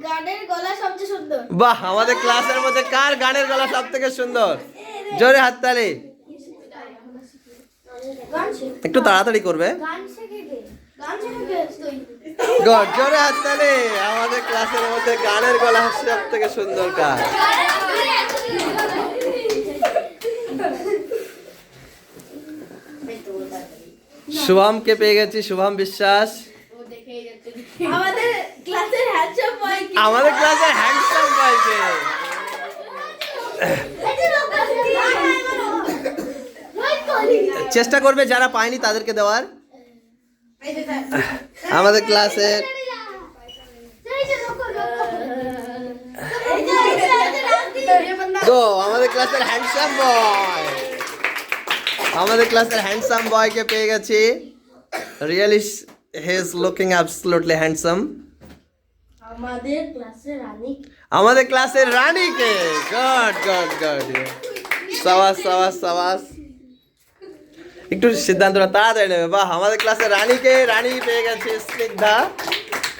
গানের গলা সবচেয়ে সুন্দর? বাহ, আমাদের ক্লাসের মধ্যে কার গানের গলা সবথেকে সুন্দর? জোরে হাততালি। একটু তাড়াতাড়ি করবে। গুড, জোরে হাততালি। আমাদের ক্লাসের মধ্যে গানের গলা সবথেকে সুন্দর কার? শুভমকে পেয়ে গেছি, শুভম বিশ্বাস। আমাদের ক্লাসের হ্যান্ডসাম বয়। আমাদের ক্লাসের হ্যান্ডসাম বয়কে চেষ্টা করবে যারা পায়নি তাদেরকে দেওয়ার। আমাদের ক্লাসের আমাদের ক্লাসের হ্যান্ডসাম বয়, আমাদের ক্লাসের হ্যান্ডসাম বয়কে পেয়ে গেছি। Really he is looking absolutely handsome. আমাদের ক্লাসের রানীকে। গুড গুড গুড, সাবাস সাবাস সাবাস। একটু সিদ্ধান্তটা তাড়াতাড়ি নেবে। বাহ, আমাদের ক্লাসের রানীকে, রানী পেয়ে গেছে স্নিগ্ধা।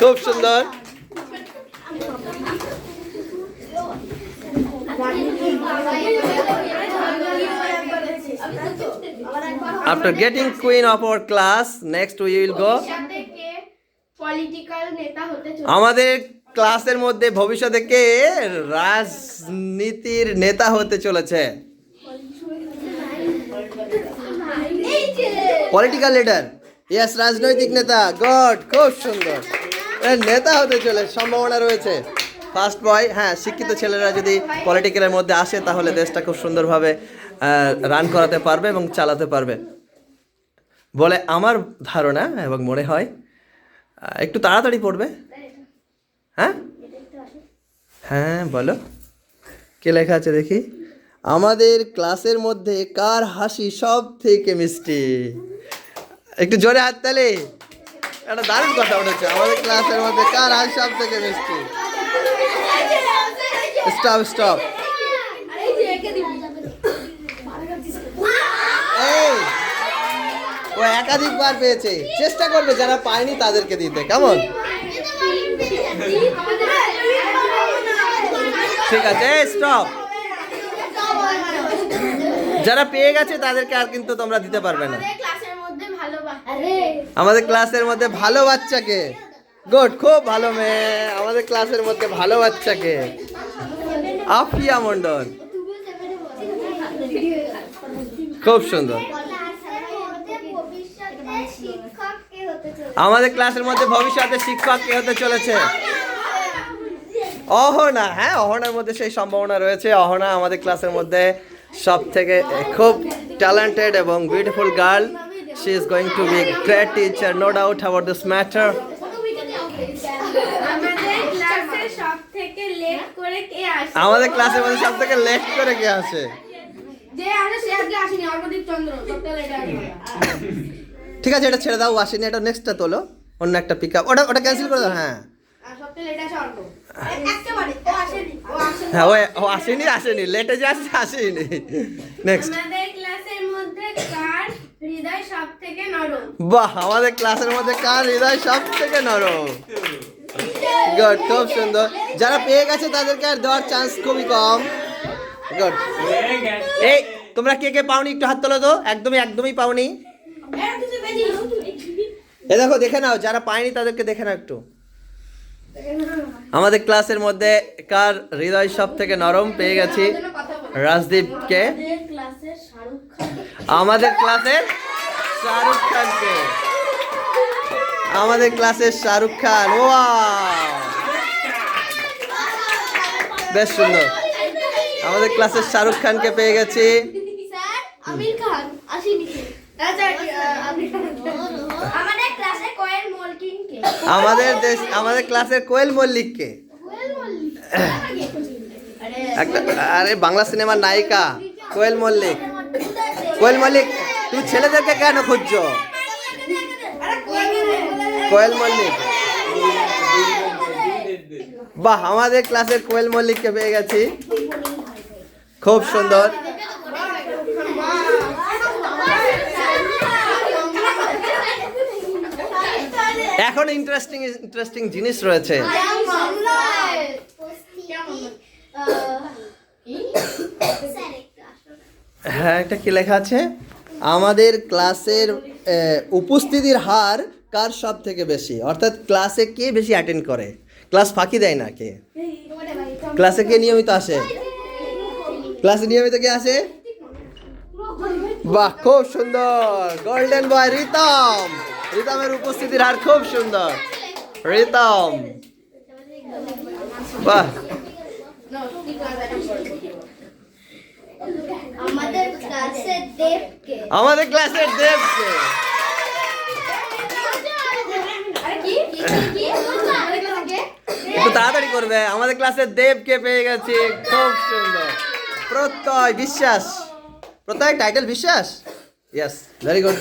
খুব সুন্দর। After getting queen of our class, next we will go. আমাদের ক্লাসের মধ্যে ভবিষ্যতে কে রাজনীতির নেতা হতে চলেছে? Political leader. ইয়েস, রাজনৈতিক নেতা। গুড, খুব সুন্দর। নেতা হতে চলে সম্ভাবনা রয়েছে। First boy. হ্যাঁ, শিক্ষিত ছেলেরা যদি পলিটিক্যালের মধ্যে আসে তাহলে দেশটা খুব সুন্দরভাবে রান করাতে পারবে এবং চালাতে পারবে বলে আমার ধারণা এবং মনে হয়। একটু তাড়াতাড়ি পড়বে। হ্যাঁ হ্যাঁ, বলো কে লেখা আছে দেখি। আমাদের ক্লাসের মধ্যে কার হাসি সব থেকে মিষ্টি? একটু জোরে হাততালি। একটা দারুণ কথা উঠেছে। আমাদের ক্লাসের মধ্যে কার হাসি সব থেকে মিষ্টি? Stop stop. এই, ও একাধিকবার পেয়েছে। চেষ্টা করবে যারা পায়নি তাদেরকে দিতে, কেমন? ঠিক আছে, স্টপ। যারা পেয়ে গেছে তাদেরকে আর কিন্তু তোমরা দিতে পারবে না। আমাদের ক্লাসের মধ্যে ভালো বাচ্চাকে। গুড, খুব ভালো মেয়ে। আমাদের ক্লাসের মধ্যে ভালো বাচ্চাকে আফিয়া মন্ডল। খুব সুন্দর। আমাদের ক্লাসের মধ্যে ভবিষ্যতে শিক্ষক কে হতে চলেছে? অহনা। হ্যাঁ, অহনার মধ্যে সেই সম্ভাবনা রয়েছে। অহনা আমাদের ক্লাসের মধ্যে সব থেকে খুব ট্যালেন্টেড এবং beautiful girl. She is going to be great teacher, no doubt about this matter. আমাদের ক্লাসের মধ্যে সব থেকে লেট করে কে আসে? ঠিক আছে, এটা ছেড়ে দাও, আসেনি। এটা নেক্সটটা তোলো, অন্য একটা পিক আপ। ওটা ক্যান্সেল করে দাও। হ্যাঁ হ্যাঁ, ও আসেনি, আসেনি, লেটে যে আসছে আসেনি। নেক্সট। বাহ, আমাদের ক্লাসের মধ্যে কার হৃদয় সব থেকে নরম? গুড, খুব সুন্দর। যারা পেয়ে গেছে তাদেরকে আর দেওয়ার চান্স খুবই কম। গুড। এই তোমরা কে কে পাওনি একটু হাত তোলো তো। একদমই পাওনি। এ দেখো, দেখে নাও। যারা পায়নি তাদেরকে দেখে নাও একটু। আমাদের ক্লাসের মধ্যে কার হৃদয় সব থেকে নরম? পেয়ে গেছি রাজদীপকে। আমাদের ক্লাসের শাহরুখ খানকে। আমাদের ক্লাসের শাহরুখ খান। ওয়াও, বেশ সুন্দর। আমাদের ক্লাসের শাহরুখ খানকে পেয়ে গেছি। আমাদের ক্লাসের কোয়েল মল্লিককে। একটা আরে বাংলা সিনেমার নায়িকা কোয়েল মল্লিক। কোয়েল মল্লিক, তুমি ছেলেদেরকে কেন খুঁজছো? কোয়েল মল্লিক। বাহ, আমাদের ক্লাসের কোয়েল মল্লিককে পেয়ে গেছি। খুব সুন্দর। এখন ইন্টারেস্টিং জিনিস রয়েছে। হ্যাঁ, এটা কি লেখা আছে? আমাদের ক্লাসের উপস্থিতির হার কার সব থেকে বেশি, অর্থাৎ ক্লাসে কে বেশি অ্যাটেন্ড করে, ক্লাস ফাঁকি দেয় না কে, ক্লাসে কে নিয়মিত আসে, ক্লাসে নিয়মিত কে আসে? বাহ, খুব সুন্দর, গোল্ডেন বয় রিতম। রিতমের উপস্থিতির হার খুব সুন্দর, রিতম, বাহ। আমাদের ক্লাসের দেবকে আমাদের ক্লাসের দেবকে একটু তাড়াতাড়ি করবে। আমাদের ক্লাসের দেবকে পেয়ে গেছি, খুব সুন্দর। প্রত্যয় বিশ্বাস, Pratyay title Biswas, yes, very good.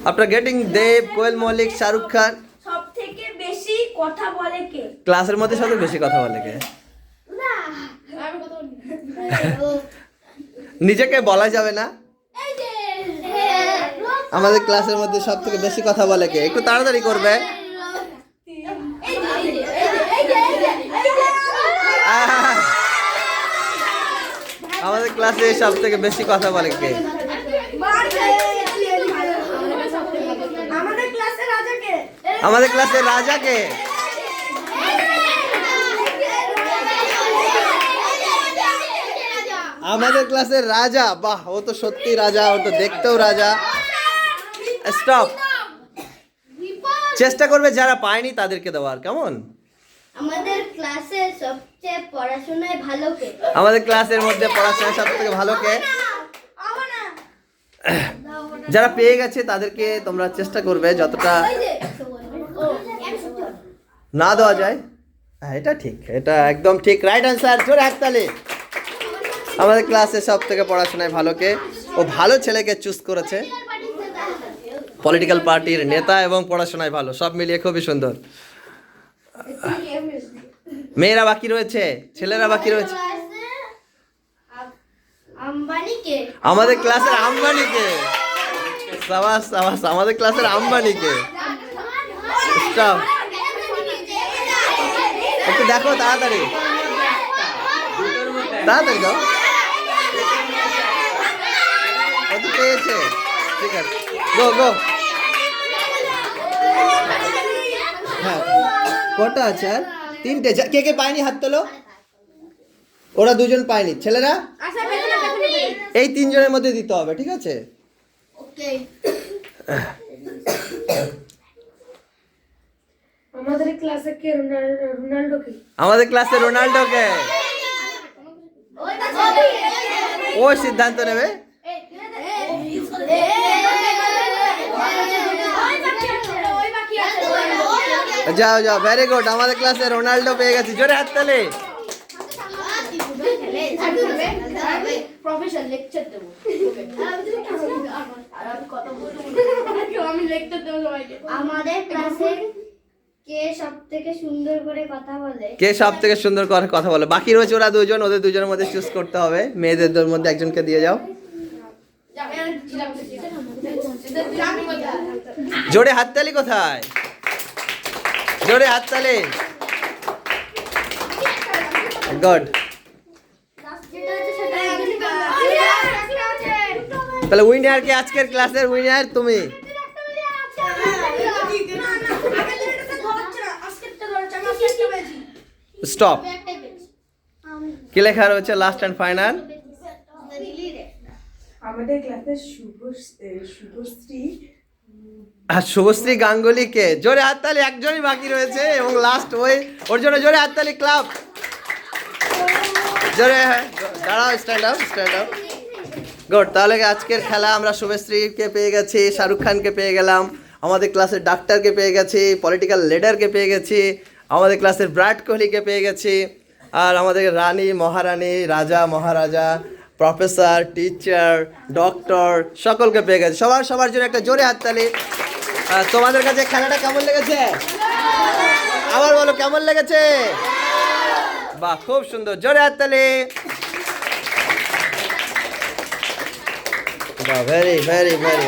After getting Dev, Koel Mallick, Shahrukh Khan, সব থেকে বেশি কথা বলে কে? ক্লাসের মধ্যে সবথেকে বেশি কথা বলে কে? নিজেকে বলা যাবে না। আমাদের ক্লাসের মধ্যে সব থেকে বেশি কথা বলে কে? একটু তাড়াতাড়ি করবে। আমাদের ক্লাসে সব থেকে বেশি কথা বলে কে? আমাদের ক্লাসের রাজা কে? আমাদের ক্লাসের রাজা কে? আমাদের ক্লাসের রাজা, বাহ, ও তো সত্যি রাজা, ও তো দেখতেও রাজা। স্টপ, চেষ্টা করবে যারা পায়নি তাদেরকে দেওয়ার, কেমন? আমাদের ক্লাসে সবচেয়ে পড়াশোনায় ভালো কে? আমাদের ক্লাসের মধ্যে পড়াশোনা সব থেকে ভালো কে? যারা পেয়ে গেছে তাদেরকে তোমরা চেষ্টা করবে যতটা না দেওয়া যায়। হ্যাঁ, এটা ঠিক, এটা একদম ঠিক, রাইট অ্যান্সার, জোরে হাততালি। আমাদের ক্লাসে সব থেকে পড়াশোনায় ভালো কে? ও ভালো ছেলেকে চুজ করেছে, পলিটিক্যাল পার্টির নেতা এবং পড়াশোনায় ভালো, সব মিলিয়ে খুবই সুন্দর। মেয়েরা বাকি রয়েছে, ছেলেরা বাকি রয়েছে। আম্বানি কে? আমাদের ক্লাসের আম্বানি কে? সাবাস সাবাস, আমাদের ক্লাসের আম্বানি কে? স্টপ, একটু দেখো, তাড়াতাড়ি তাড়াতাড়ি দাও। কত পেয়েছে? ঠিক আছে, গো গো। হ্যাঁ, কটা আছে আর? তিনটে। কে কে পায়নি হাত তোলো। ওরা দুজন পায়নি, ছেলেরা এই তিনজনের মধ্যে দিতে হবে, ঠিক আছে? ওকে। আমাদের ক্লাসে কে? রোনাল্ডো কে? আমাদের ক্লাসে রোনাল্ডো কে? ও সিদ্ধান্ত নেবে। যাও যাও, ভেরি গুড, আমাদের ক্লাসে রোনাল্ডো পেয়ে গেছি, জোরে হাততালি। প্রফেসর লেকচার দেবো। আমি লেকচার দেবো সবাইকে। আমাদের ক্লাসে কে সব থেকে সুন্দর করে কথা বলে? কে সব থেকে সুন্দর করে কথা বলে? বাকি রয়েছে ওরা দুজন, ওদের দুজনের মধ্যে চুজ করতে হবে। মেয়েদের মধ্যে একজনকে দিয়ে যাও। জোরে হাততালি কোথায়? জোরে হাততালি, গুড। তাহলে উইনার কে? আজকের ক্লাসের উইনার তুমি। স্টপ, কি লেখা রয়েছে লাস্ট অ্যান্ড ফাইনাল? আমাদের ক্লাসে শুভশ্রী শুভশ্রী গাঙ্গুলি কে? জোরে হাততালি, একজনই বাকি রয়েছে এবং লাস্ট ওর জন্য জোরে হাততালি ক্লাব। জোরে, দাঁড়াও, stand up, stand up, good. তাহলে আজকের খেলা আমরা শুভশ্রীকে পেয়ে গেছি, শাহরুখ খানকে পেয়ে গেলাম, আমাদের ক্লাসের ডাক্তারকে পেয়ে গেছি, পলিটিক্যাল লিডারকে পেয়ে গেছি, আমাদের ক্লাসের বিরাট কোহলিকে পেয়ে গেছি, আর আমাদের রানী, মহারানী, রাজা, মহারাজা, প্রফেসর, টিচার, ডক্টর সকলকে পেয়ে গেছে। সবার জন্য একটা জোরে হাততালি। তোমাদের কাছে খেলাটা কেমন লেগেছে? আবার বলো, কেমন লেগেছে? বাহ, খুব সুন্দর, জোরে হাততালি। বাহ, ভেরি ভেরি ভেরি